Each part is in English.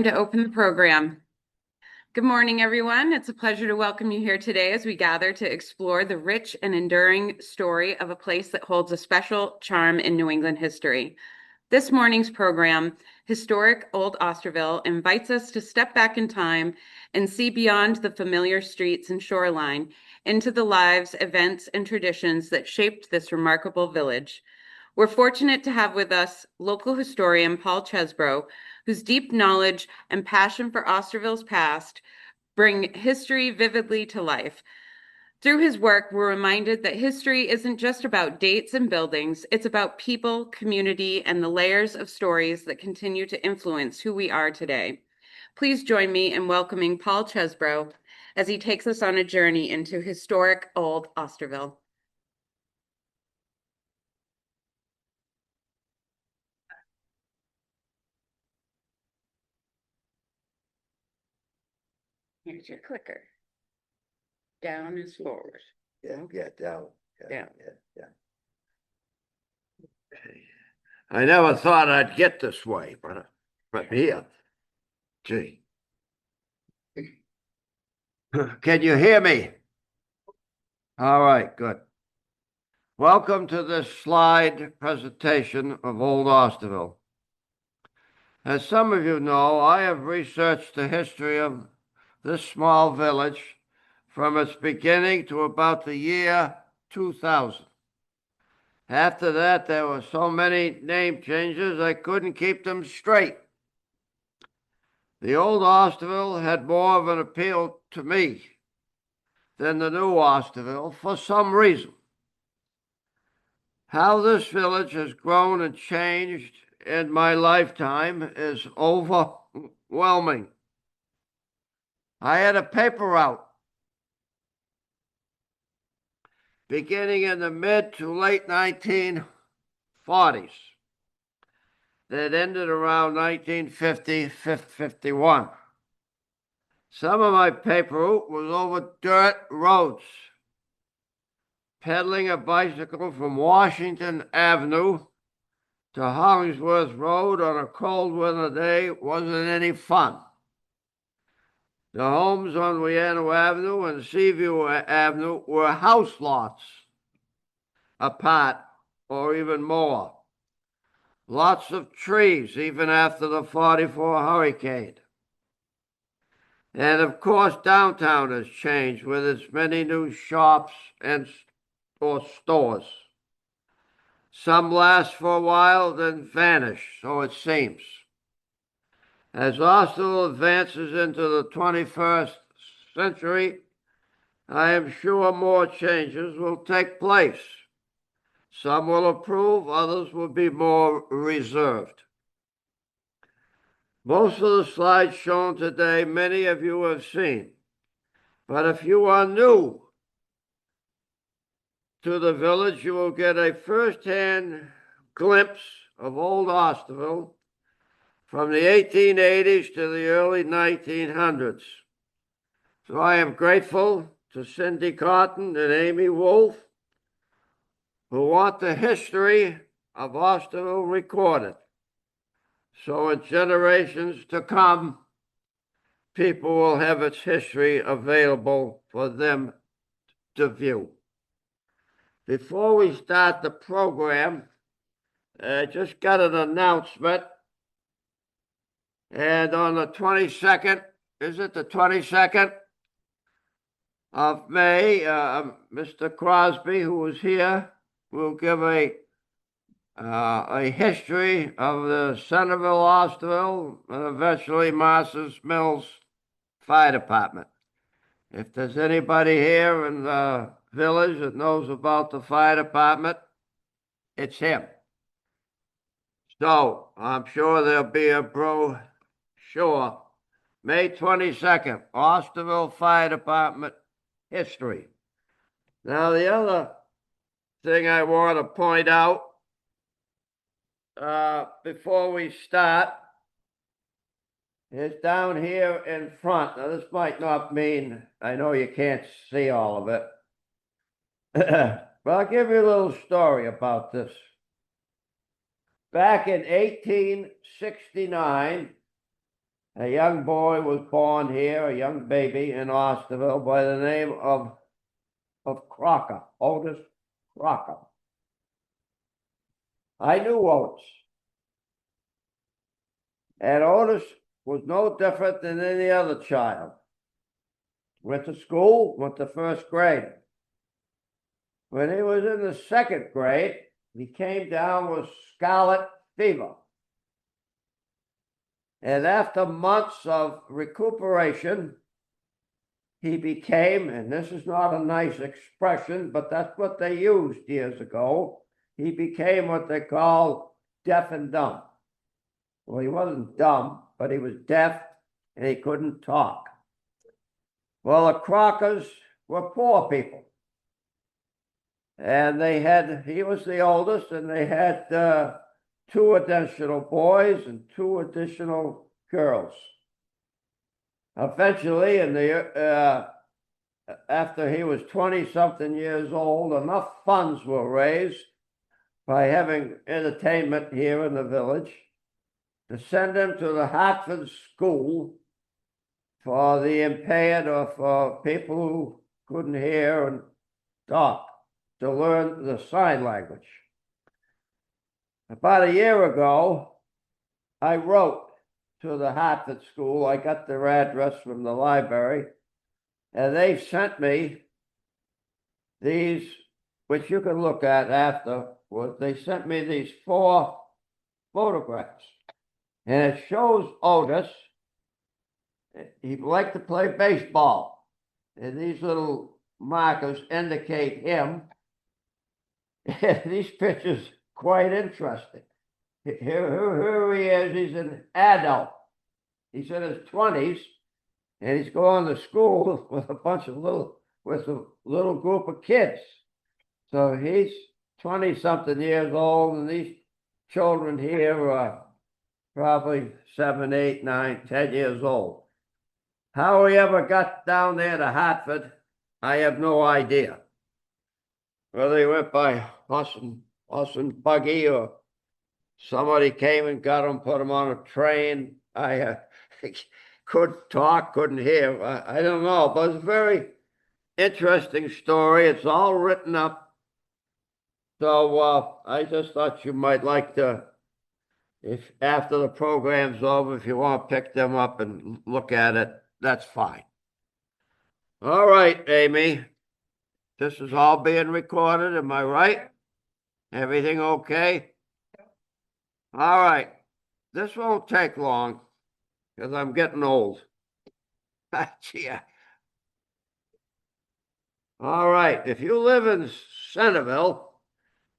To open the program. Good morning, everyone. It's a pleasure to welcome you here today as we gather to explore the rich and enduring story of a place that holds a special charm in New England history. This morning's program, Historic Old Osterville, invites us to step back in time and see beyond the familiar streets and shoreline into the lives, events, and traditions that shaped this remarkable village. We're fortunate to have with us local historian Paul Chesbro, whose deep knowledge and passion for Osterville's past bring history vividly to life. Through his work, we're reminded that history isn't just about dates and buildings, it's about people, community, and the layers of stories that continue to influence who we are today. Please join me in welcoming Paul Chesbro as he takes us on a journey into historic old Osterville. Here's your clicker. Down is forward. Yeah, down. Down. Yeah. I never thought I'd get this way, but here, gee. Can you hear me? All right, good. Welcome to this slide presentation of Old Osterville. As some of you know, I have researched the history of this small village from its beginning to about the year 2000. After that, there were so many name changes, I couldn't keep them straight. The old Osterville had more of an appeal to me than the new Osterville for some reason. How this village has grown and changed in my lifetime is overwhelming. I had a paper route beginning in the mid to late 1940s that ended around 1950-51. Some of my paper route was over dirt roads. Pedaling a bicycle from Washington Avenue to Hollingsworth Road on a cold winter day wasn't any fun. The homes on Wianno Avenue and Seaview Avenue were house lots apart or even more. Lots of trees even after the 44 hurricane. And of course, downtown has changed with its many new shops or stores. Some last for a while, then vanish, so it seems. As Osterville advances into the 21st century, I am sure more changes will take place. Some will approve, others will be more reserved. Most of the slides shown today, many of you have seen. But if you are new to the village, you will get a first-hand glimpse of old Osterville from the 1880s to the early 1900s. So I am grateful to Cindy Cotton and Amy Wolf, who want the history of Osterville recorded. So in generations to come, people will have its history available for them to view. Before we start the program, I just got an announcement. And on the 22nd, is it the 22nd of May, Mr. Crosby, who is here, will give a history of the Centerville, Osterville, and eventually Masters Mills Fire Department. If there's anybody here in the village that knows about the fire department, it's him. So I'm sure there'll be a brochure. May 22nd, Osterville Fire Department history. Now, the other thing I want to point out before we start is down here in front. Now, this might not mean, I know you can't see all of it, but I'll give you a little story about this. Back in 1869, A young boy was born here, a young baby in Osterville by the name of Crocker, Otis Crocker. I knew Otis. And Otis was no different than any other child. Went to school, went to first grade. When he was in the second grade, he came down with scarlet fever. And after months of recuperation, he became, and this is not a nice expression, but that's what they used years ago, he became what they call deaf and dumb. Well, he wasn't dumb, but he was deaf and he couldn't talk. Well, the Crockers were poor people. And he was the oldest, and they had two additional boys and two additional girls. Eventually, after he was 20-something years old, enough funds were raised by having entertainment here in the village to send him to the Hartford School for the impaired or for people who couldn't hear and talk, to learn the sign language. About a year ago, I wrote to the Hartford School. I got their address from the library, and they sent me these, which you can look at afterwards. They sent me these 4 photographs, and it shows Otis. He liked to play baseball, and these little markers indicate him. These pictures quite interesting. Here he is. He's an adult. He's in his 20s, and he's going to school with a little group of kids. So he's 20-something years old, and these children here are probably 7, 8, 9, 10 years old. How he ever got down there to Hartford, I have no idea. Whether he went by horse and buggy, or somebody came and got him, put him on a train. I couldn't talk, couldn't hear. I don't know, but it's a very interesting story. It's all written up. So I just thought you might like to, if after the program's over, if you want to pick them up and look at it, that's fine. All right, Amy. This is all being recorded, am I right? Everything okay? All right. This won't take long because I'm getting old. Yeah. All right. If you live in Centerville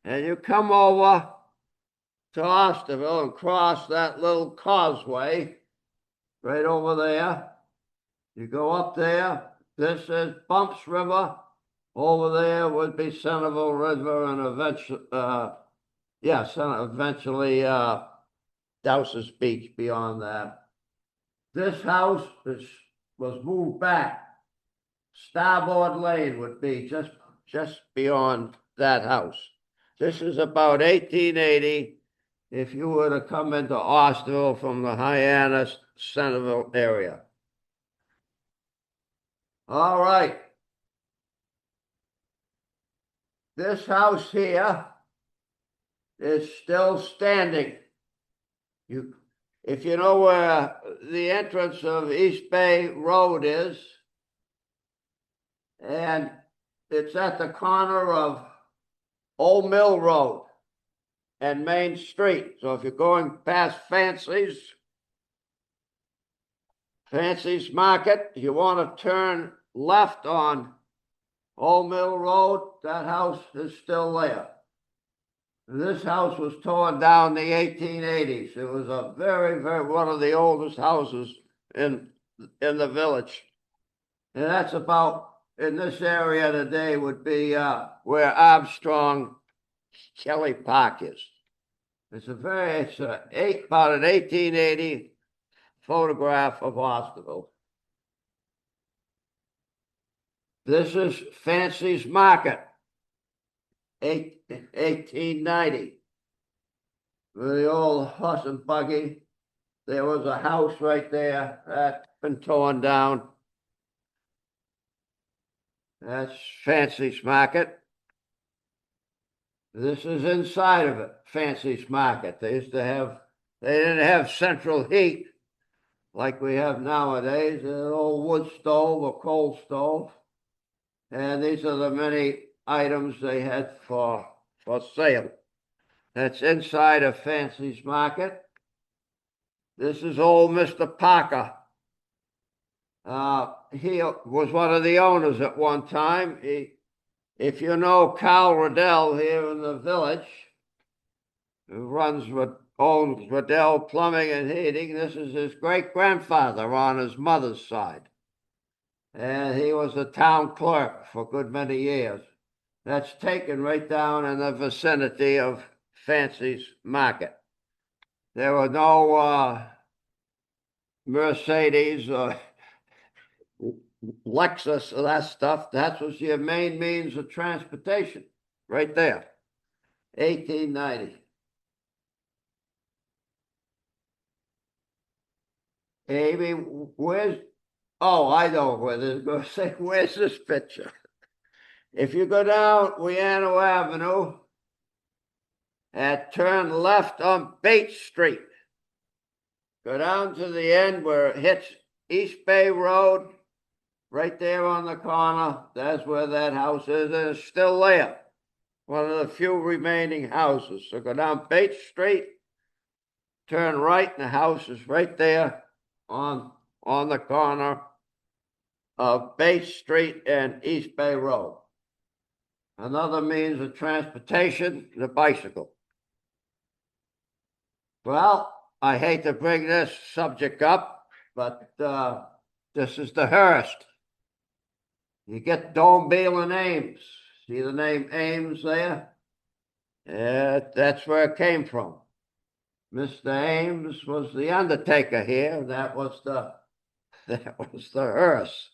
and you come over to Osterville and cross that little causeway right over there, you go up there. This is Bumps River. Over there would be Centerville River, and eventually Dowsers Beach beyond that. This house was moved back. Starboard Lane would be just beyond that house. This is about 1880 if you were to come into Osterville from the Hyannis, Centerville area. All right. This house here is still standing. If you know where the entrance of East Bay Road is, and it's at the corner of Old Mill Road and Main Street. So if you're going past Fancy's Market, you want to turn left on Old Mill Road, that house is still there. This house was torn down in the 1880s. It was a very, very, one of the oldest houses in the village. And that's about, in this area today, would be where Armstrong Kelly Park is. It's about an 1880 photograph of Osterville. This is Fancy's Market, 1890. The old horse and buggy. there was a house right there that's been torn down. That's Fancy's Market. This is inside of it, Fancy's Market. They didn't have central heat like we have nowadays, an old wood stove or coal stove. And these are the many items they had for sale. That's inside of Fancy's Market. This is old Mr. Parker. He was one of the owners at one time. If you know Carl Riddell here in the village, who owns Riddell Plumbing and Heating, this is his great-grandfather on his mother's side. And he was a town clerk for a good many years. That's taken right down in the vicinity of Fancy's Market. There were no Mercedes or Lexus or that stuff. That was your main means of transportation, right there. 1890. Amy, I know where this is going to say, where's this picture? If you go down Wianno Avenue and turn left on Bates Street, go down to the end where it hits East Bay Road, right there on the corner, that's where that house is, and it's still there. One of the few remaining houses. So go down Bates Street, turn right, and the house is right there on the corner of Bates Street and East Bay Road. Another means of transportation, the bicycle. Well, I hate to bring this subject up, but this is the Hearst. You get Domeville and Ames. See the name Ames there? That's where it came from. Mr. Ames was the undertaker here. That was the Hearst.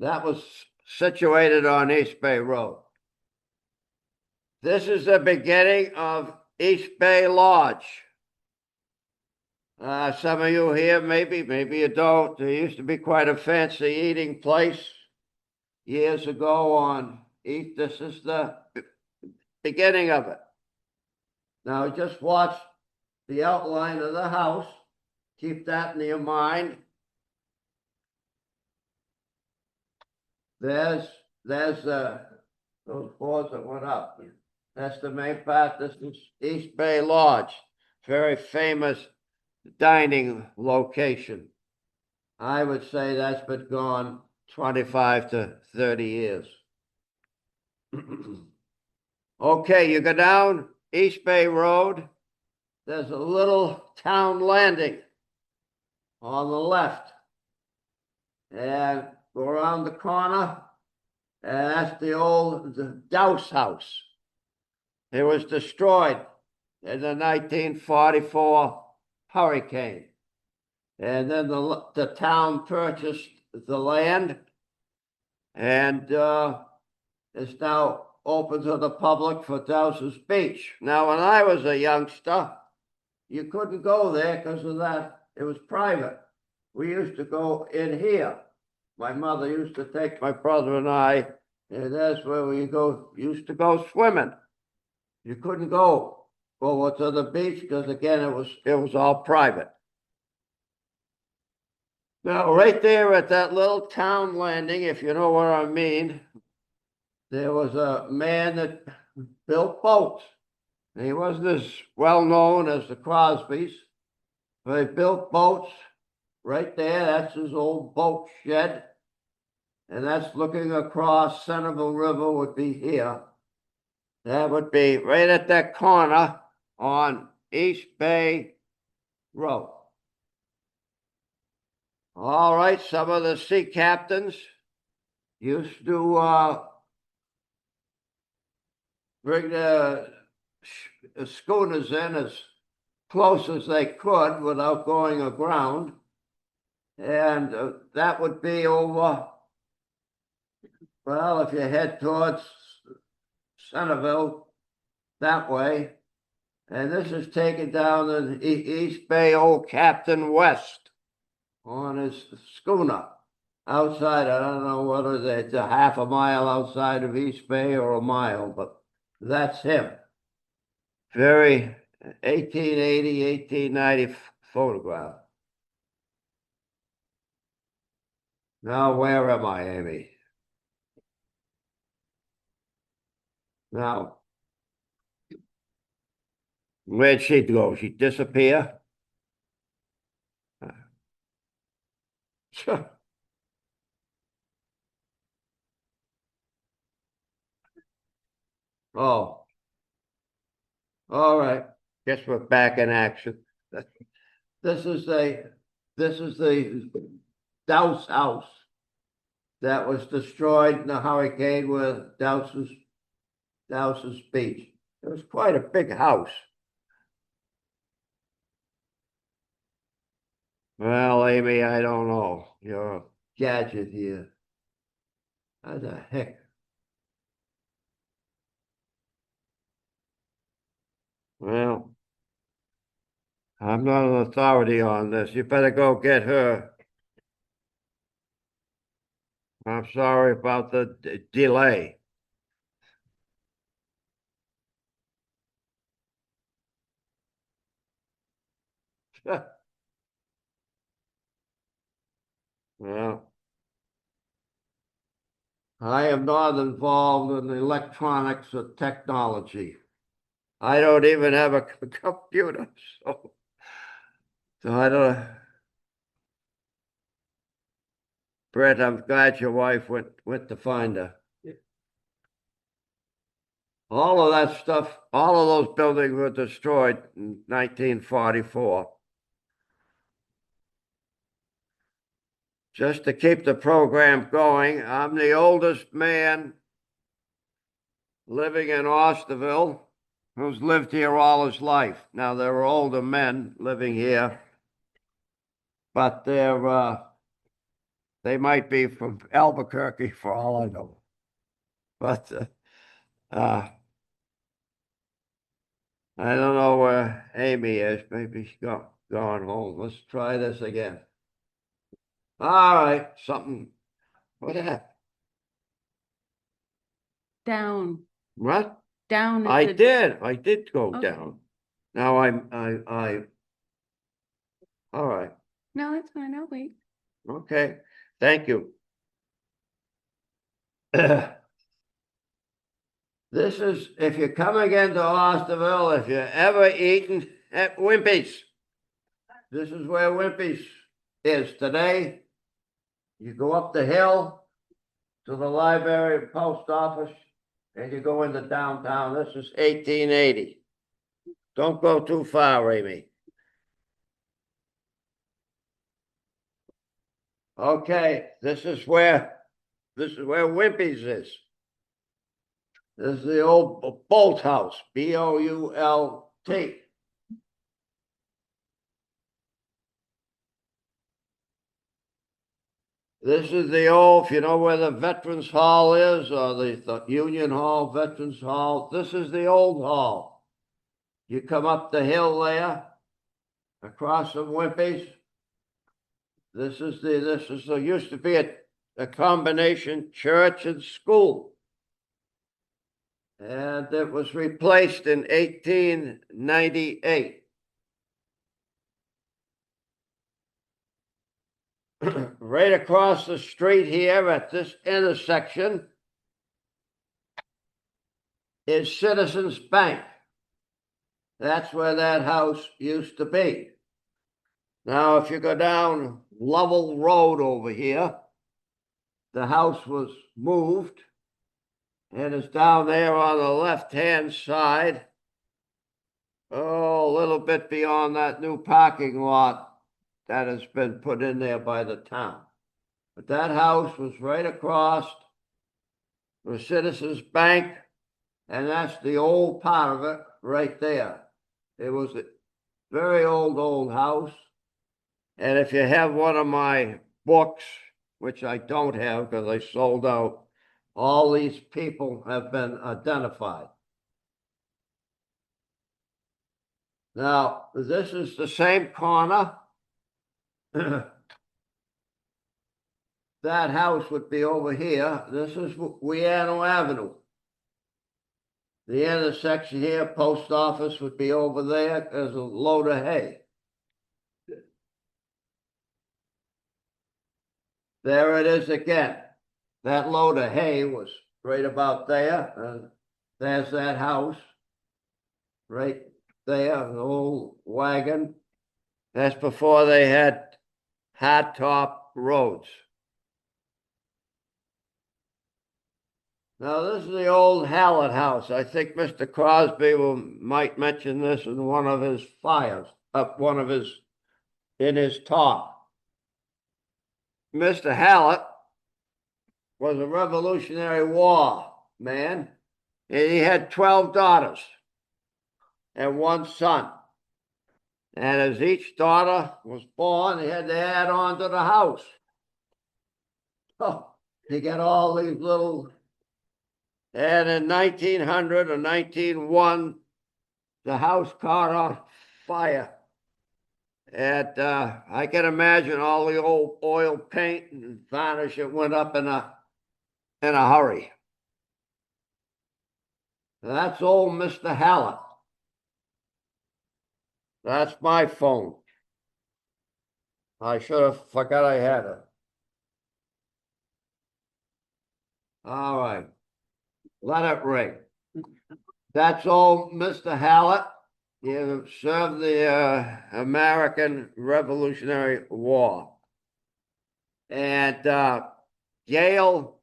That was situated on East Bay Road. This is the beginning of East Bay Lodge. Some of you here, maybe you don't. There used to be quite a fancy eating place years ago on East. This is the beginning of it. Now just watch the outline of the house. Keep that in your mind. There's those boards that went up. That's the main part. This is East Bay Lodge. Very famous dining location. I would say that's been gone 25 to 30 years. Okay, you go down East Bay Road. There's a little town landing on the left. And go around the corner, and that's the Douse House. It was destroyed in the 1944 hurricane. And then the town purchased the land, and it's now open to the public for Douse's Beach. Now, when I was a youngster, you couldn't go there because of that. It was private. We used to go in here. My mother used to take my brother and I, and that's where we used to go swimming. You couldn't go over to the beach because, again, it was all private. Now, right there at that little town landing, if you know what I mean, there was a man that built boats. And he wasn't as well known as the Crosbys, but he built boats right there. That's his old boat shed. And that's looking across Centerville River would be here. That would be right at that corner on East Bay Road. All right, some of the sea captains used to bring the schooners in as close as they could without going aground. And that would be over, well, if you head towards Centerville that way, And this is taken down in East Bay, old Captain West on his schooner outside. I don't know whether it's a half a mile outside of East Bay or a mile, but that's him. Very 1880, 1890 photograph. Now, where am I, Amy? Now, where'd she go? She disappear? Oh, all right. Guess we're back in action. This is the Douse house that was destroyed in the hurricane with Douse's beach. It was quite a big house. Well, Amy, I don't know. Your gadget here. How the heck? Well, I'm not an authority on this. You better go get her. I'm sorry about the delay. Well, I am not involved in electronics or technology. I don't even have a computer, so I don't. Brett, I'm glad your wife went to find her. All of that stuff, all of those buildings were destroyed in 1944. Just to keep the program going, I'm the oldest man living in Osterville who's lived here all his life. Now, there are older men living here, but they might be from Albuquerque for all I know. But I don't know where Amy is. Maybe she's gone home. Let's try this again. All right, something. What happened? Down. What? Down. I did go Okay. down. Now all right. No, that's fine. I'll wait. Okay. Thank you. This is, if you're coming into Osterville, if you're ever eaten at Wimpy's, this is where Wimpy's is today. You go up the hill to the library and post office, and you go into downtown. This is 1880. Don't go too far, Amy. Okay, this is where Wimpy's is. This is the old Bolt House, Boult. This is the old, if you know where the Veterans Hall is, or the Union Hall, Veterans Hall, this is the old hall. You come up the hill there, across from Wimpy's. There used to be a combination church and school. And it was replaced in 1898. Right across the street here at this intersection is Citizens Bank. That's where that house used to be. Now, if you go down Lovell Road over here, the house was moved and is down there on the left-hand side. Oh, a little bit beyond that new parking lot that has been put in there by the town. But that house was right across the Citizens Bank, and that's the old part of it right there. It was a very old house. And if you have one of my books, which I don't have because I sold out, all these people have been identified. Now, this is the same corner. That house would be over here. This is Wianno Avenue. The intersection here, post office would be over there. There's a load of hay. There it is again. That load of hay was right about there. There's that house right there, the old wagon. That's before they had hard top roads. Now, this is the old Hallett house. I think Mr. Crosby might mention this in one of his fires, in his talk. Mr. Hallett was a Revolutionary War man, and he had 12 daughters and one son. And as each daughter was born, he had to add on to the house. Oh, he got all these little. And in 1900 or 1901, the house caught on fire. And I can imagine all the old oil paint and varnish that went up in a hurry. That's old Mr. Hallett. That's my phone. I should have forgot I had it. All right. Let it ring. That's old Mr. Hallett. He served the American Revolutionary War. And Gail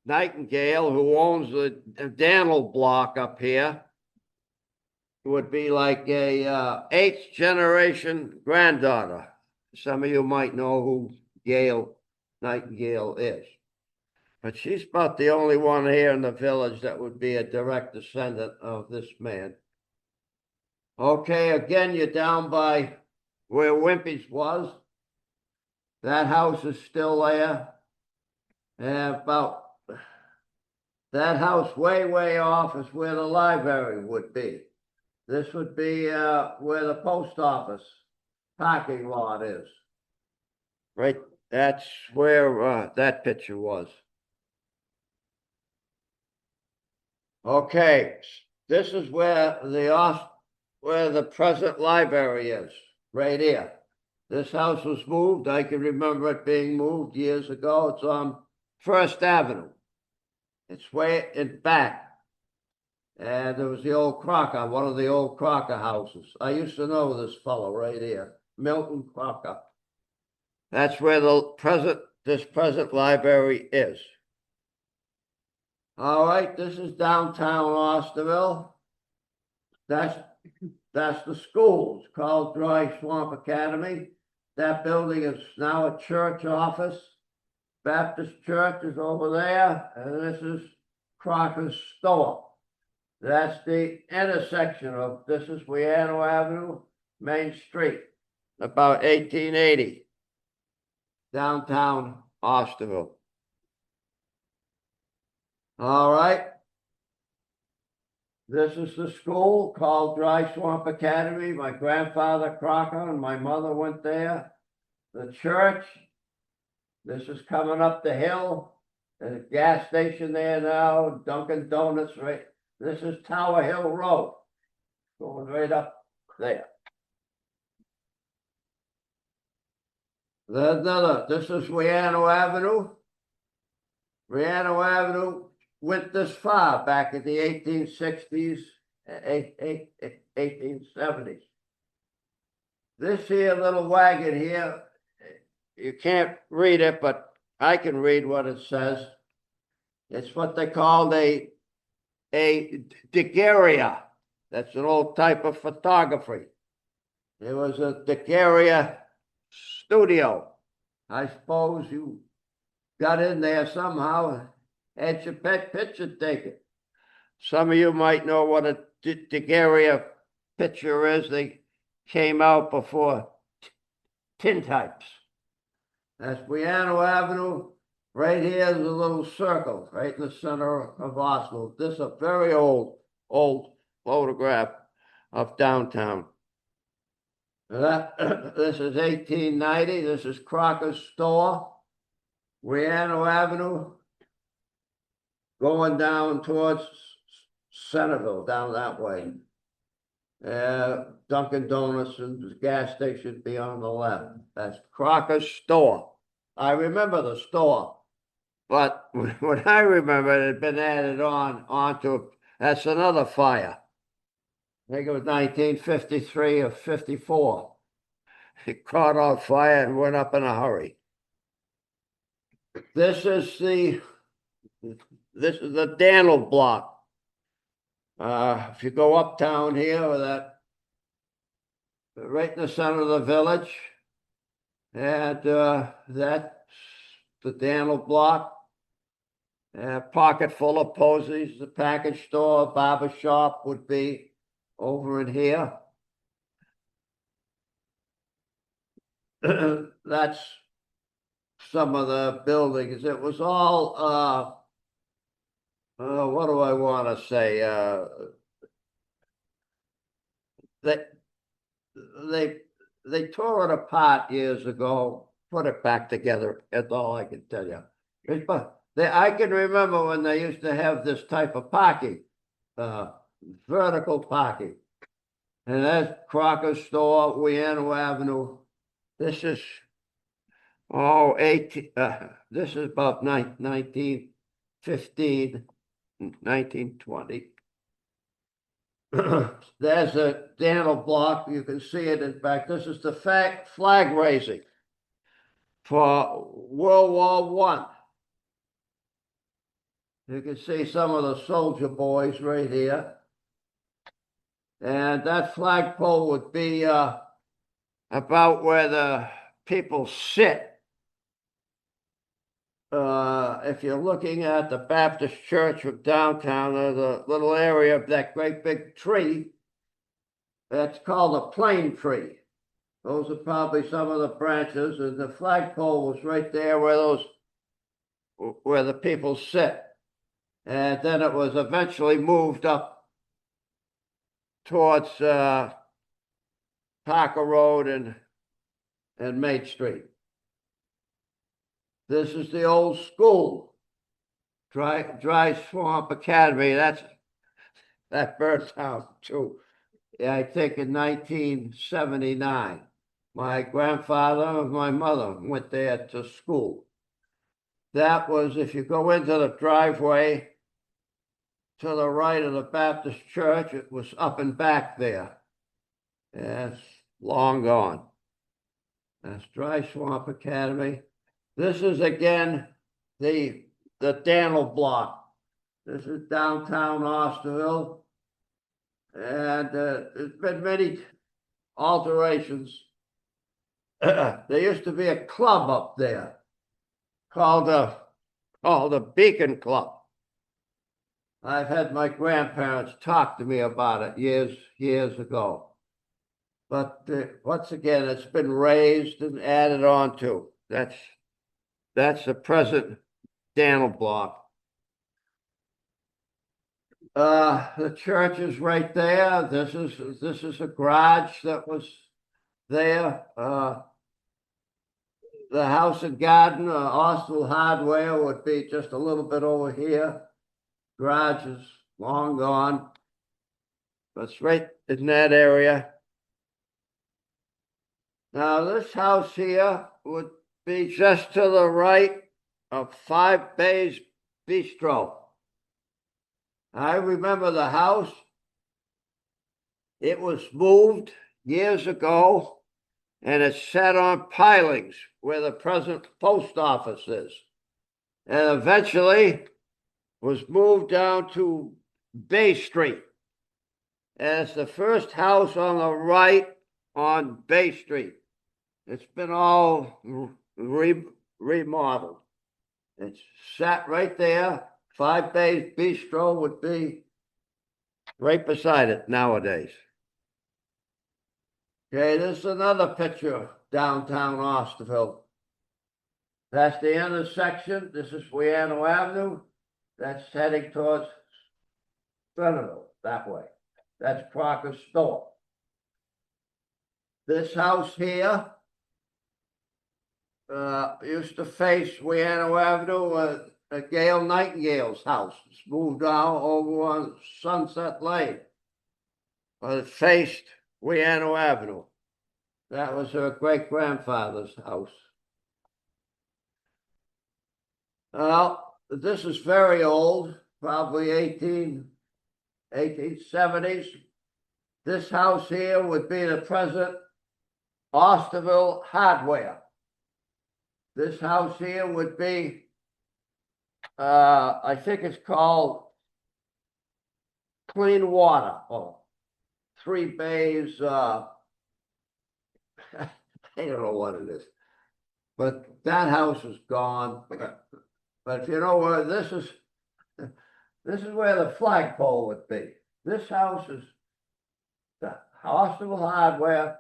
Nightingale, who owns the Daniel block up here, would be like a eighth generation granddaughter. Some of you might know who Gail Nightingale is. But she's about the only one here in the village that would be a direct descendant of this man. Okay, again, you're down by where Wimpy's was. That house is still there. And about that house way, way off is where the library would be. This would be where the post office parking lot is. Right, that's where that picture was. Okay, this is where the present library is, right here. This house was moved. I can remember it being moved years ago. It's on First Avenue. It's way in back. And there was the old Crocker, one of the old Crocker houses. I used to know this fellow right here, Milton Crocker. That's where this present library is. All right, this is downtown Osterville. That's the school. It's called Dry Swamp Academy. That building is now a church office. Baptist Church is over there, and this is Crocker's store. That's the intersection of, this is Wianno Avenue, Main Street, about 1880, downtown Osterville. All right. This is the school called Dry Swamp Academy. My grandfather Crocker and my mother went there. The church, this is coming up the hill. There's a gas station there now, Dunkin' Donuts, right? This is Tower Hill Road, going right up there. There's another, this is Wianno Avenue. Wianno Avenue went this far back in the 1860s, 1870s. This here little wagon here, you can't read it, but I can read what it says. It's what they called a daguerreotype. That's an old type of photography. It was a daguerreotype studio. I suppose you got in there somehow, had your pet picture taken. Some of you might know what a daguerreotype picture is. They came out before tintypes. That's Wianno Avenue. Right here is a little circle, right in the center of Oslo. This is a very old photograph of downtown. This is 1890. This is Crocker's store, Wianno Avenue, going down towards Centerville, down that way. Dunkin' Donuts and the gas station be on the left. That's Crocker's store. I remember the store, but when I remember it had been added onto, that's another fire. I think it was 1953 or 54. It caught on fire and went up in a hurry. This is the Daniel block. If you go uptown here, with that, right in the center of the village, and that's the Daniel block. Pocket full of posies. The package store, barber shop would be over in here. That's some of the buildings. It was all what do I want to say? They tore it apart years ago, put it back together. That's all I can tell you. But I can remember when they used to have this type of parking, vertical parking. And that's Crocker's store, Wianno Avenue. This is this is about 1915, 1920. There's a Daniel block. You can see it in back. This is the flag raising for World War I. You can see some of the soldier boys right here. And that flagpole would be about where the people sit. If you're looking at the Baptist church of downtown, there's a little area of that great big tree. That's called a plane tree. Those are probably some of the branches, and the flagpole was right there where the people sit. And then it was eventually moved up towards Parker Road and Main Street. This is the old school, Dry Swamp Academy. That burnt down too. I think in 1979. My grandfather and my mother went there to school. That was, if you go into the driveway to the right of the Baptist church, it was up and back there. And it's long gone. That's Dry Swamp Academy. This is again the Daniel block. This is downtown Osterville. And there's been many alterations. There used to be a club up there called the Beacon Club. I've had my grandparents talk to me about it years ago. But once again, it's been raised and added on to. That's the present Daniel block. The church is right there. This is a garage that was there. The house and garden, Osterville Hardware would be just a little bit over here. Garage is long gone. But it's right in that area. Now this house here would be just to the right of Five Bays Bistro. I remember the house. It was moved years ago, and it's set on pilings where the present post office is. And eventually was moved down to Bay Street. And it's the first house on the right on Bay Street. It's been all remodeled. It's sat right there. Five Bays Bistro would be right beside it nowadays. Okay, this is another picture of downtown Osterville. That's the intersection. This is Wianno Avenue. That's heading towards Centerville that way. That's Crocker's store. This house here used to face Wianno Avenue, Gail Nightingale's house. It's moved down over on Sunset Lane. But it faced Wianno Avenue. That was her great-grandfather's house. Well, this is very old, probably 1870s. This house here would be the present Osterville Hardware. This house here would be, I think it's called Clean Water, or 3 Bays, I don't know what it is. But that house is gone. But if you know where this is where the flagpole would be. This house is the Osterville Hardware,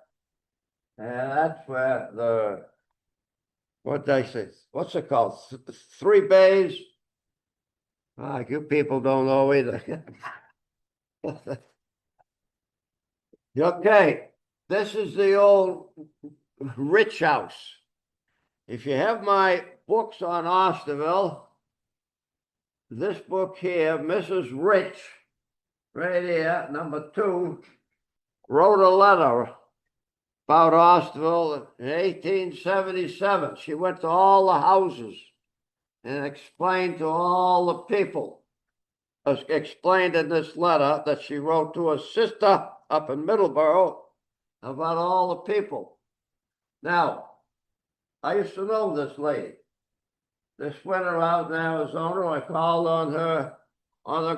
and that's where the, what did I say? What's it called? 3 Bays? You people don't know either. Okay, this is the old Rich house. If you have my books on Osterville, this book here, Mrs. Rich, right here, number 2, wrote a letter about Osterville in 1877. She went to all the houses and explained to all the people, explained in this letter that she wrote to her sister up in Middleborough about all the people. Now, I used to know this lady. This winter out in Arizona, I called on her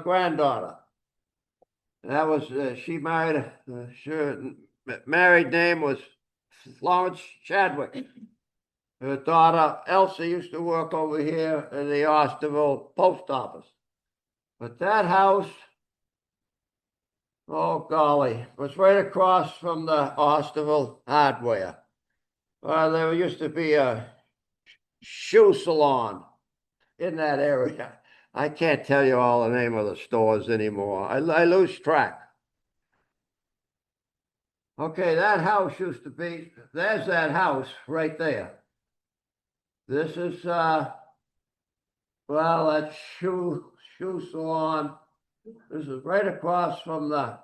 granddaughter. That was, she married, her married name was Florence Chadwick. Her daughter Elsie used to work over here in the Osterville post office. But that house, oh golly, was right across from the Osterville Hardware. There used to be a shoe salon in that area. I can't tell you all the name of the stores anymore. I lose track. Okay, that house used to be, there's that house right there. This is, well, that shoe salon. This is right across from the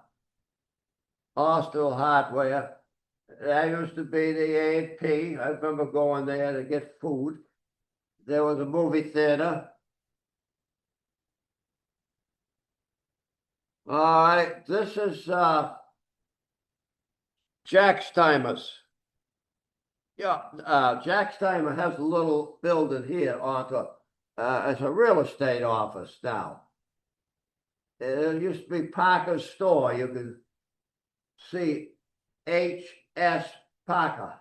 Osterville Hardware. That used to be the A&P. I remember going there to get food. There was a movie theater. All right, this is Jack Steimer's. Yeah, Jack Steimer has a little building here onto, it's a real estate office now. It used to be Parker's store. You could see H.S. Parker,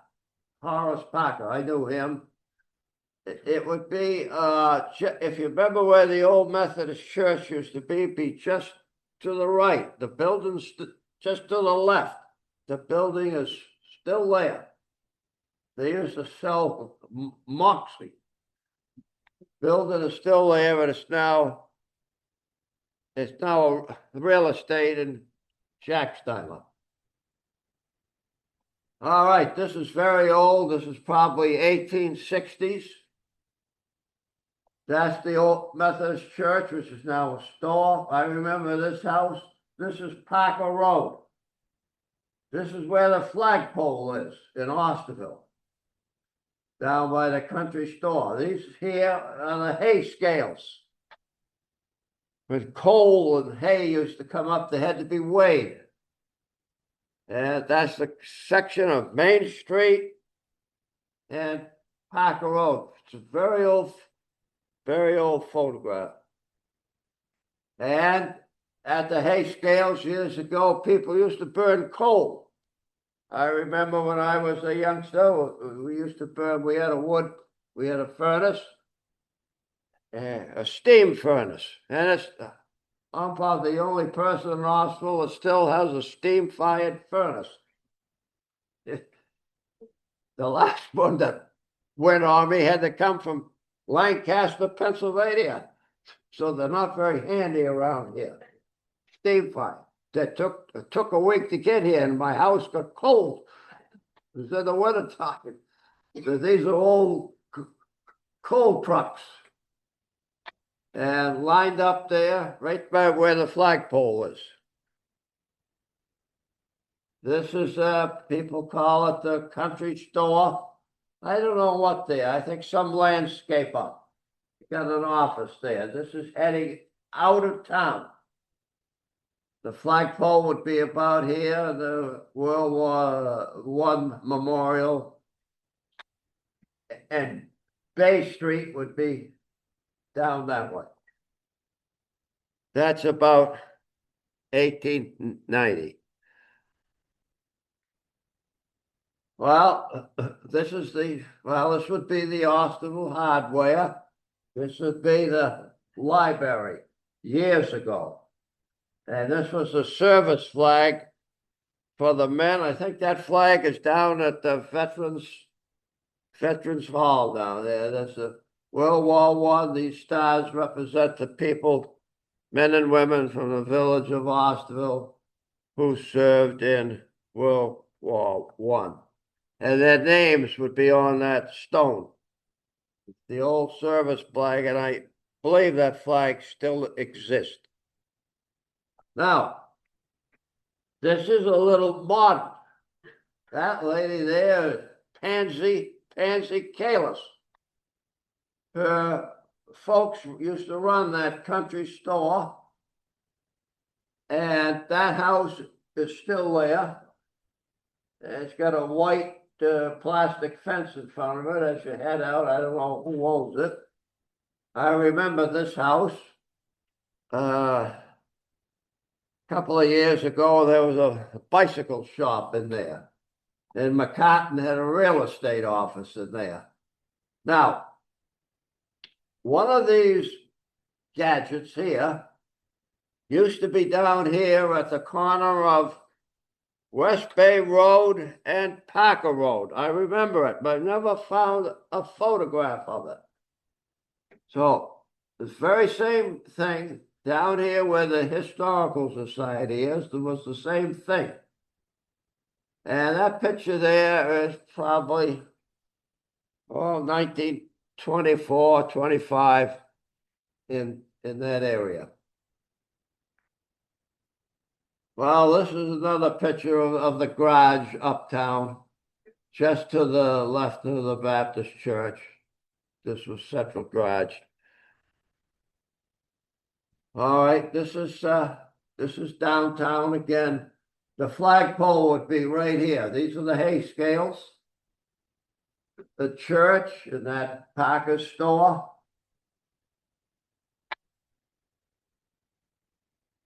Horace Parker. I knew him. It would be, if you remember where the old Methodist church used to be just to the right. The building's just to the left. The building is still there. They used to sell Moxie. Building is still there, but it's now real estate in Jack Steimer. All right, this is very old. This is probably 1860s. That's the old Methodist church, which is now a store. I remember this house. This is Parker Road. This is where the flagpole is in Osterville, down by the country store. These here are the hay scales. When coal and hay used to come up, they had to be weighed. And that's the section of Main Street and Parker Road. It's a very old photograph. And at the hay scales years ago, people used to burn coal. I remember when I was a youngster, we used to burn, we had a furnace, a steam furnace. And I'm probably the only person in Osterville that still has a steam-fired furnace. The last one that went on me had to come from Lancaster, Pennsylvania. So they're not very handy around here. Steam fire. It took a week to get here, and my house got cold. It's in the wintertime. So these are old coal trucks. And lined up there, right by where the flagpole is. This is, people call it the country store. I don't know what they are. I think some landscaper. Got an office there. This is heading out of town. The flagpole would be about here, the World War I memorial. And Bay Street would be down that way. That's about 1890. Well, this would be the Osterville hardware. This would be the library years ago. And this was a service flag for the men. I think that flag is down at the Veterans Hall down there. That's a World War I. These stars represent the people, men and women from the village of Osterville who served in World War I. And their names would be on that stone. The old service flag, and I believe that flag still exists. Now, this is a little modern. That lady there is Pansy Kalis. Her folks used to run that country store, and that house is still there. It's got a white plastic fence in front of it as you head out. I don't know who owns it. I remember this house. A couple of years ago, there was a bicycle shop in there. And McCartan had a real estate office in there. Now, one of these gadgets here used to be down here at the corner of West Bay Road and Parker Road. I remember it, but I never found a photograph of it. So this very same thing down here where the Historical Society is, there was the same thing. And that picture there is probably, 1924, 25 in that area. Well, this is another picture of the garage uptown, just to the left of the Baptist church. This was Central Garage. All right, this is downtown again. The flagpole would be right here. These are the hay scales. The church and that Parker store.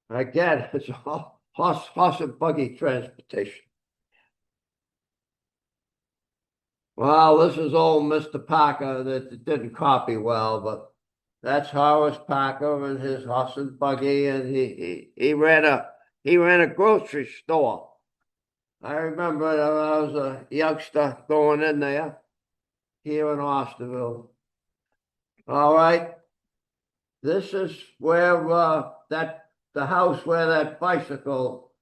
Again, it's all horse and buggy transportation. Well, this is old Mr. Parker that didn't copy well, but that's Horace Parker and his horse and buggy, and he ran a grocery store. I remember when I was a youngster going in there here in Osterville. All right, this is where the house where that bicycle,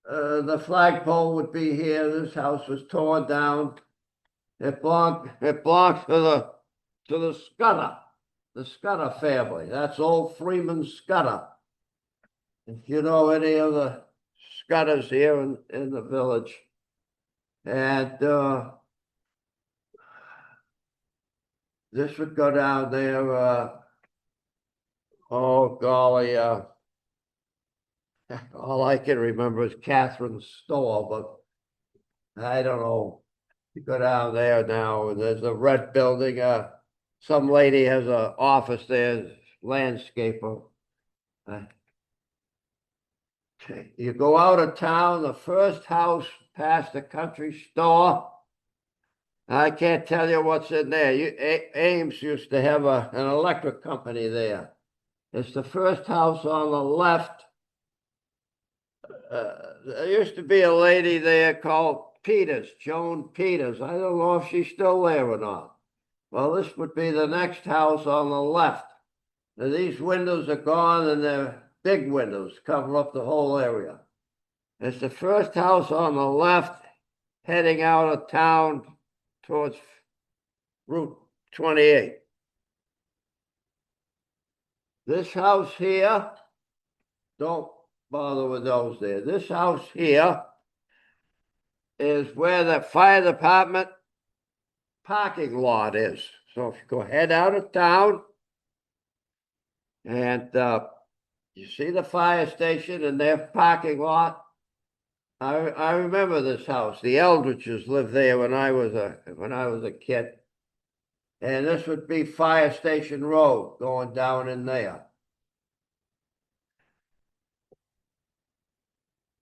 the flagpole would be here. This house was torn down. It belonged to the Scudder family. That's old Freeman Scudder. If you know any of the Scudders here in the village. And this would go down there, oh golly, all I can remember is Catherine's store, but I don't know. You go down there now, and there's a red building. Some lady has an office there, landscaper. Okay. You go out of town, the first house past the country store. I can't tell you what's in there. Ames used to have an electric company there. It's the first house on the left. There used to be a lady there called Peters, Joan Peters. I don't know if she's still there or not. Well, this would be the next house on the left. Now, these windows are gone, and they're big windows, cover up the whole area. It's the first house on the left, heading out of town towards Route 28. This house here, don't bother with those there. This house here is where the fire department parking lot is. So if you go head out of town and you see the fire station and their parking lot, I remember this house. The Eldridges lived there when I was a kid. And this would be Fire Station Road going down in there.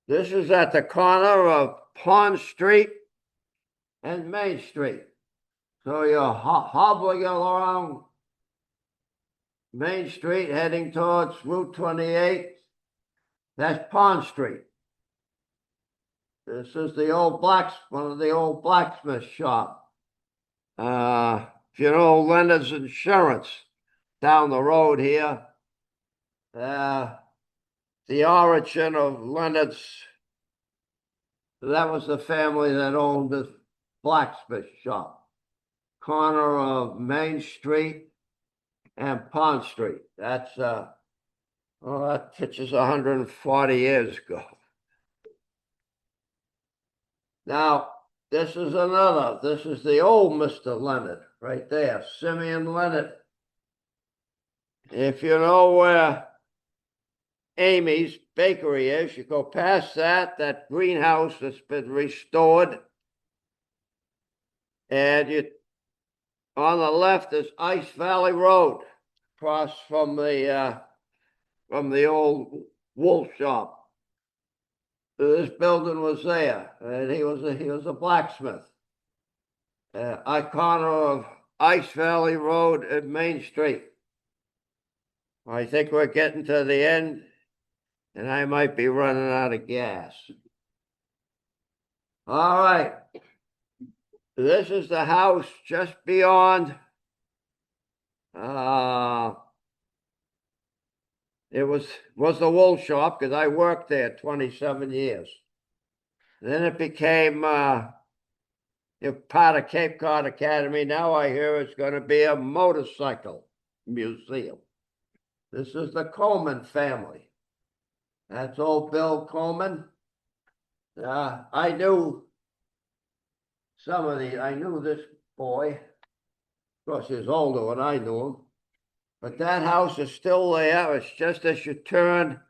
This is at the corner of Pond Street and Main Street. So you're hobbling along Main Street heading towards Route 28. That's Pond Street. This is one of the old blacksmith shop. If you know Leonard's Insurance down the road here, the origin of Leonard's, that was the family that owned this blacksmith shop. Corner of Main Street and Pond Street. That's, that picture's 140 years ago. Now, this is the old Mr. Leonard right there, Simeon Leonard. If you know where Amy's Bakery is, you go past that greenhouse that's been restored. And on the left is Ice Valley Road, across from the old wool shop. This building was there, and he was a blacksmith. Corner of Ice Valley Road and Main Street. I think we're getting to the end, and I might be running out of gas. All right. This is the house just beyond. It was the wool shop because I worked there 27 years. Then it became part of Cape Cod Academy. Now I hear it's going to be a motorcycle museum. This is the Coleman family. That's old Bill Coleman. I knew this boy. Of course, he was older when I knew him. But that house is still there. It's just as you turn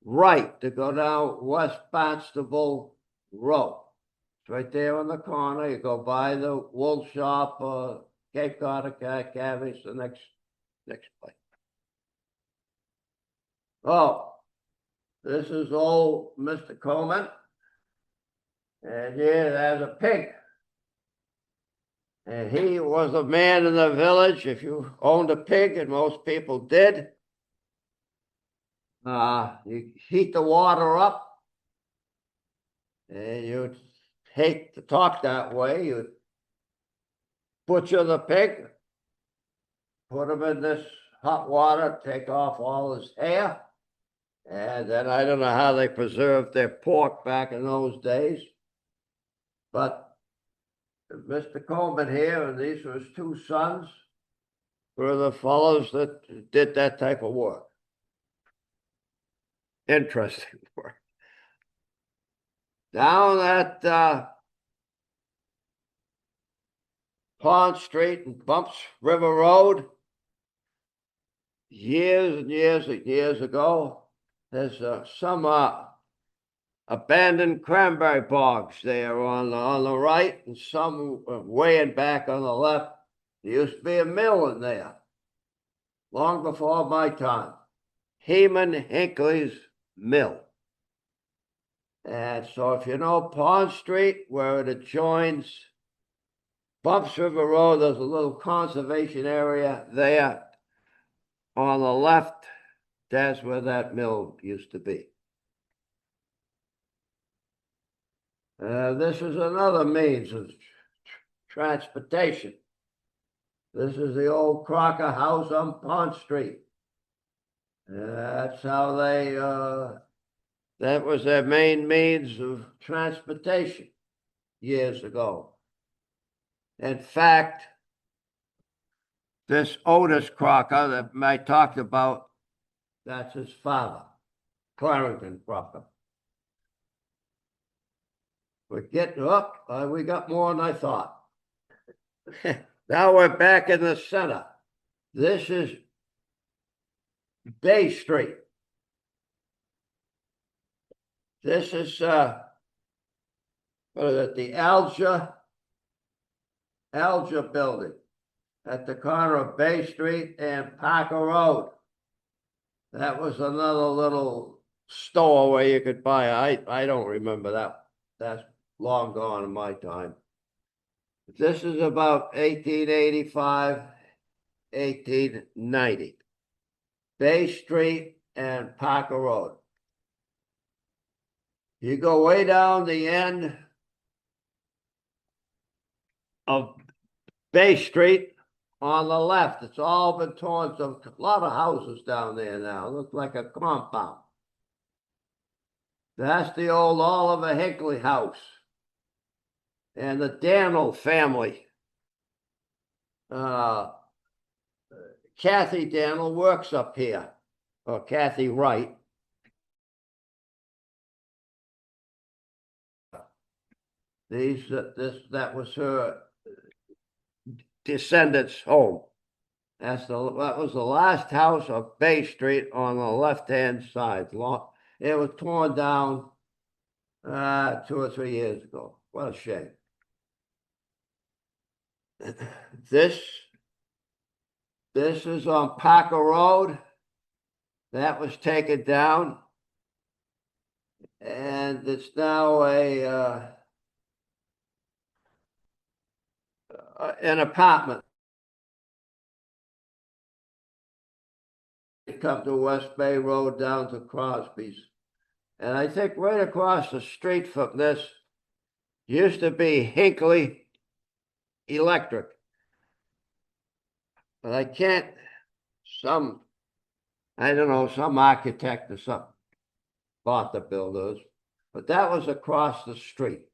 right to go down West Barnstable Road. It's right there on the corner. You go by the wool shop, Cape Cod Academy, the next place. Oh, this is old Mr. Coleman. And here there's a pig. And he was a man in the village. If you owned a pig, and most people did, you heat the water up, and you'd hate to talk that way. You'd butcher the pig, put him in this hot water, take off all his hair, and then I don't know how they preserved their pork back in those days, but Mr. Coleman here, and these were his two sons, were the fellows that did that type of work. Interesting work. Down at Pond Street and Bumps River Road, years and years and years ago, there's some abandoned cranberry bogs there on the right, and some way in back on the left. There used to be a mill in there, long before my time. Heman Hinckley's Mill. And so if you know Pond Street, where it adjoins Bumps River Road, there's a little conservation area there. On the left, that's where that mill used to be. This is another means of transportation. This is the old Crocker House on Pond Street. That's how that was their main means of transportation. years ago. In fact, this Otis Crocker that I talked about, that's his father, Clarendon Crocker. We're getting up. We got more than I thought. Now we're back in the center. This is Bay Street. This is what is it? The Alger building at the corner of Bay Street and Parker Road. That was another little store where you could buy. I don't remember that. That's long gone in my time. This is about 1885, 1890. Bay Street and Parker Road. You go way down the end of Bay Street on the left. It's all been torn. So a lot of houses down there now. It looks like a compound. That's the old Oliver Hinckley house. And the Daniel family. Kathy Daniel works up here. Or Kathy Wright. That was her descendants' home. That was the last house of Bay Street on the left-hand side. It was torn down 2 or 3 years ago. What a shame. This is on Parker Road. That was taken down. And it's now an apartment. You come to West Bay Road down to Crosby's. And I think right across the street from this used to be Hinckley Electric. But I can't, I don't know, some architect or something bought the builders. But that was across the street.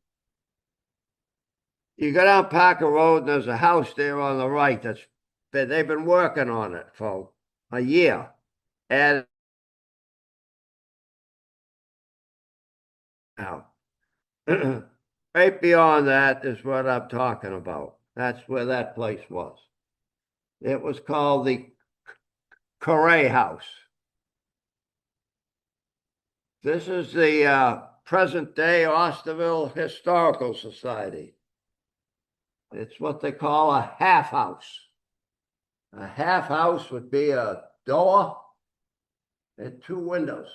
You go down Parker Road, and there's a house there on the right they've been working on it for a year. And now, right beyond that is what I'm talking about. That's where that place was. It was called the Correa House. This is the present-day Osterville Historical Society. It's what they call a half house. A half house would be a door and 2 windows.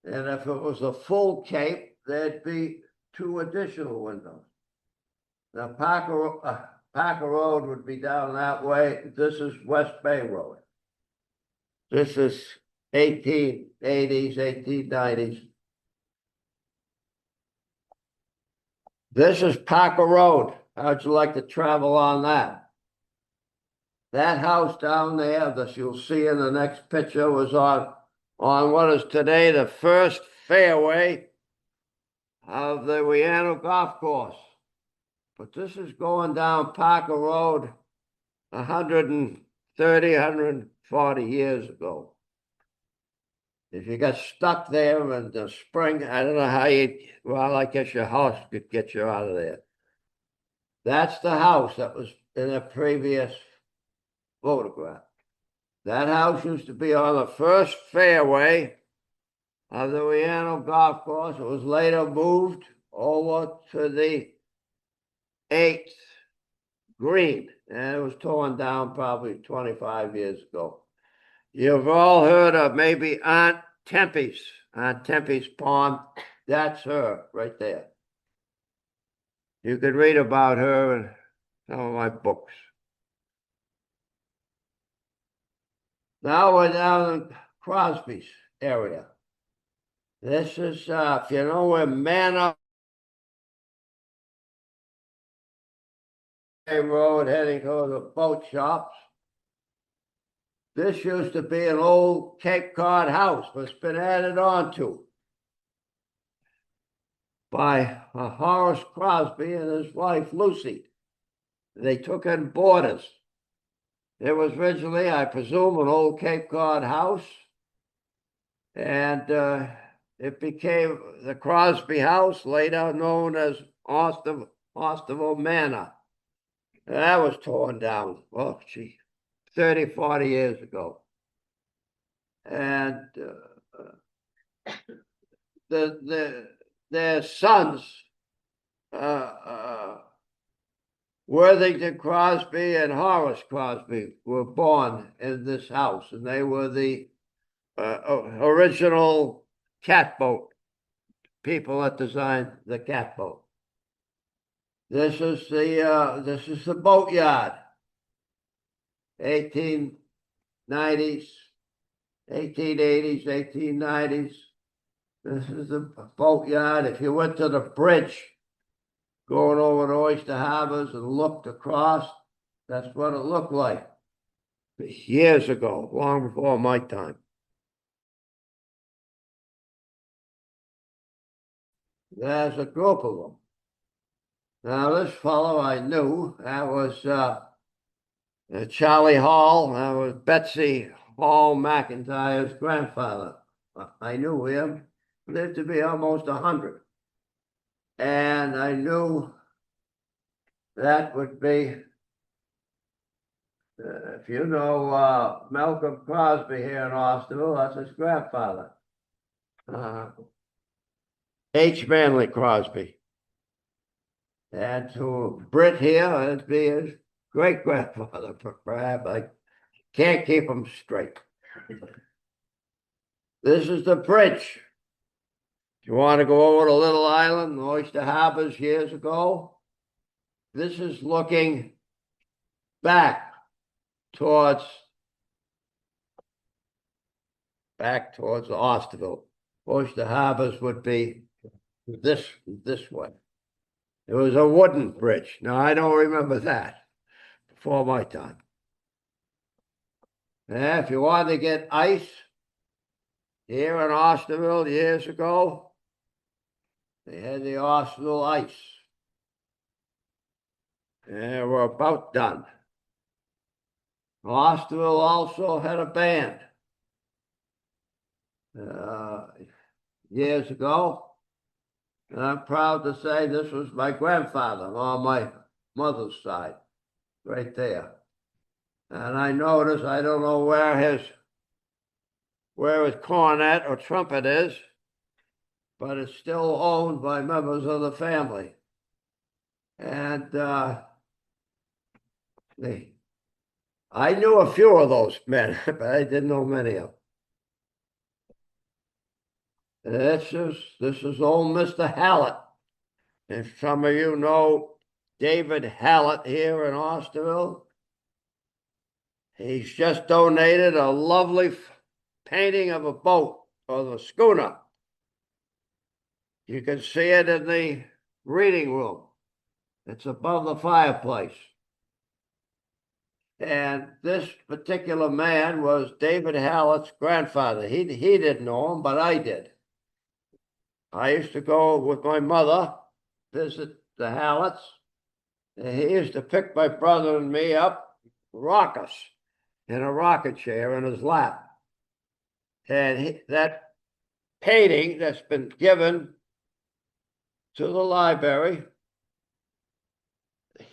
And if it was a full cape, there'd be 2 additional windows. Now, Parker Road would be down that way. This is West Bay Road. This is 1880s, 1890s. This is Parker Road. How'd you like to travel on that? That house down there that you'll see in the next picture was on what is today the first fairway of the Wianno golf course. But this is going down Parker Road 130, 140 years ago. If you got stuck there in the spring, I don't know how well, I guess your house could get you out of there. That's the house that was in a previous photograph. That house used to be on the first fairway of the Wianno golf course. It was later moved over to the 8th green, and it was torn down probably 25 years ago. You've all heard of maybe Aunt Tempe's pond. That's her right there. You could read about her in some of my books. Now we're down in Crosby's area. This is, if you know where Manor Road heading to the boat shops. This used to be an old Cape Cod house, but it's been added on to. by Horace Crosby and his wife Lucy. They took in boarders. It was originally, I presume, an old Cape Cod house, and it became the Crosby House, later known as Osterville Manor. And that was torn down, well, gee, 30, 40 years ago. And their sons, Worthington Crosby and Horace Crosby, were born in this house, and they were the original catboat people that designed the catboat. This is the boat yard, 1890s, 1880s, 1890s. This is the boat yard. If you went to the bridge going over to Oyster Harbors and looked across, that's what it looked like years ago, long before my time. There's a group of them. Now, this fellow I knew, that was Charlie Hall. That was Betsy Hall McIntyre's grandfather. I knew him, lived to be almost 100. And I knew that would be, if you know Malcolm Crosby here in Osterville, that's his grandfather. H. Manley Crosby. And to Britt here, it'd be his great-grandfather, perhaps. I can't keep them straight. This is the bridge. If you want to go over to Little Island, Oyster Harbors years ago, this is looking back towards Osterville. Oyster Harbors would be this way. It was a wooden bridge. Now, I don't remember that before my time. And if you wanted to get ice here in Osterville years ago, they had the Osterville ice. And we're about done. Osterville also had a band years ago. And I'm proud to say this was my grandfather on my mother's side, right there. And I noticed, I don't know where his cornet or trumpet is, but it's still owned by members of the family. And I knew a few of those men, but I didn't know many of them. This is old Mr. Hallett. If some of you know David Hallett here in Osterville, he's just donated a lovely painting of a boat or the schooner. You can see it in the reading room. It's above the fireplace. And this particular man was David Hallett's grandfather. He didn't know him, but I did. I used to go with my mother, visit the Halletts, and he used to pick my brother and me up, rock us in a rocket chair in his lap. And that painting that's been given to the library,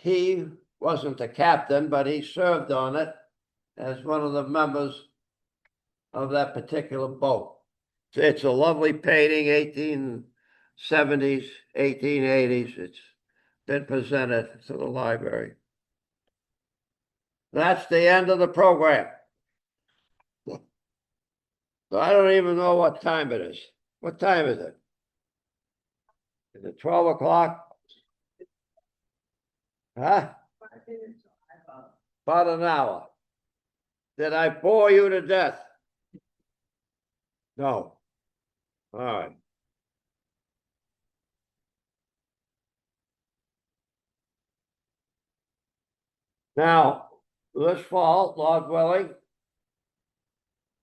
he wasn't the captain, but he served on it as one of the members of that particular boat. It's a lovely painting, 1870s, 1880s. It's been presented to the library. That's the end of the program. So I don't even know what time it is. What time is it? Is it 12 o'clock? Huh? About an hour. Did I bore you to death? No. All right. Now, this fall, Lord willing,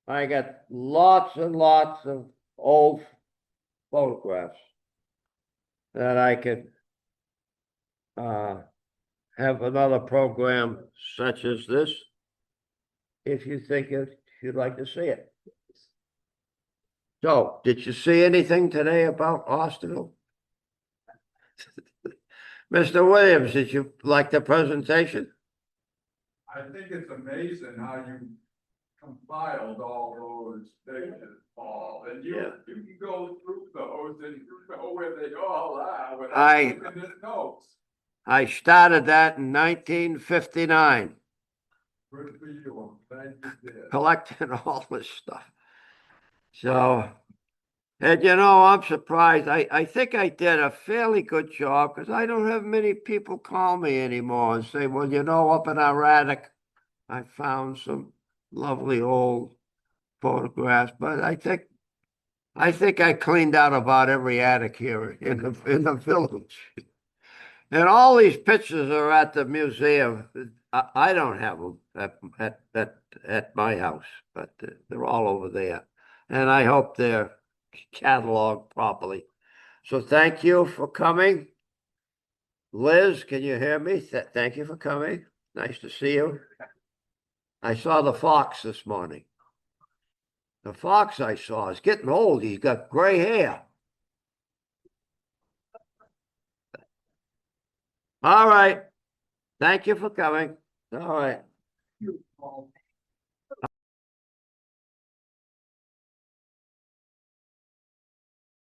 I got lots and lots of old photographs. that I could have another program such as this, if you think you'd like to see it. So, did you see anything today about Osterville? Mr. Williams, did you like the presentation? I think it's amazing how you compiled all those pictures, Paul, and you can go through those and you know where they all are without looking at notes. I started that in 1959. Good for you. I'm glad you did. Collecting all this stuff. So, and you know, I'm surprised. I think I did a fairly good job because I don't have many people call me anymore and say, well, you know, up in our attic, I found some lovely old photographs. But I think I cleaned out about every attic here in the village. And all these pictures are at the museum. I don't have them at my house, but they're all over there. And I hope they're cataloged properly. So thank you for coming. Liz, can you hear me? Thank you for coming. Nice to see you. I saw the fox this morning. The fox I saw is getting old. He's got gray hair. All right. Thank you for coming. All right.